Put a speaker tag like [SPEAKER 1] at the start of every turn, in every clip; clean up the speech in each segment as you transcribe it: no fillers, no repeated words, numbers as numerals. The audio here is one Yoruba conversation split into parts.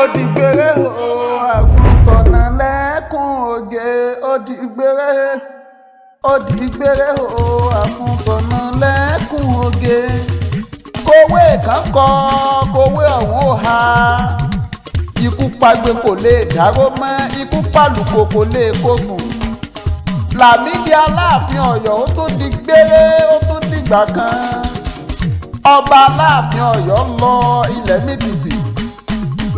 [SPEAKER 1] Òdìgbére o àfúntọ̀nà lẹ́kùn oge òdìgbére o àfúntọ̀nà lẹ́kùn oge kówé kankọ́ kówé ọ̀hún ò ha ikú pagbe kò lè dáró mọ́ ikú pàlùkò kò lè kó sùn Lámídì Aláàfin Ọ̀yọ́ ó tún di gbére ó tún dìgbà kan ọba Aláàfin Ọ̀yọ́ lọ ilẹ̀ mìtìtì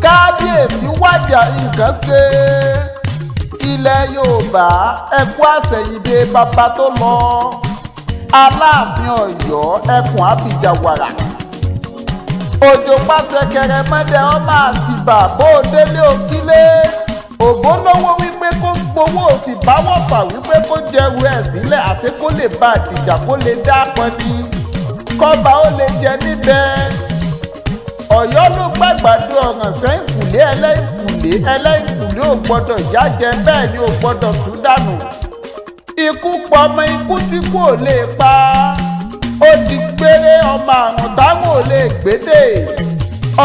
[SPEAKER 1] kábíyèsí wájà nǹkan ṣe ilẹ̀ Yorùbá ẹkú àṣẹ̀yìndé bàbá tó lọ Aláàfin Ọ̀yọ́ ẹkùn abìjàwàrà òjò pàṣẹ kẹrẹmọdé ọmọ àtìbà bó délé òkílé òbó lówó wípé kó gbowó òsì báwọ̀ fà wípé kó jẹrù ẹ̀ sílẹ̀ àti kó lè bá àdìjà kó lè dá pọnmi kọ́ba ó lè jẹ níbẹ̀ Ọ̀yọ́ ló gbàgbàdo ọ̀ràn sẹ́yìnkùlé ẹlẹ́yìnkùlé ò gbọ́dọ̀ jájẹ bẹ́ẹ̀ ni ò gbọ́dọ̀ tú dànù ikú pọmọ ikú tí kò lè pa ó di gbére ọmọ àrùn táwọn ò lè gbédè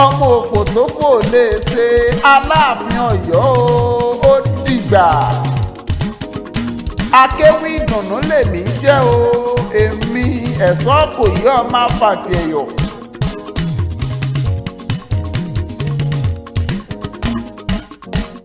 [SPEAKER 1] ọmọ òfò tó fò lè ṣe Aláàfin Ọ̀yọ́ ó dìgbà Akewi Idunnu lèmi jẹ́ o èmi ẹ̀sọ́ kò yí ọmọ afàtì ẹ̀yọ̀.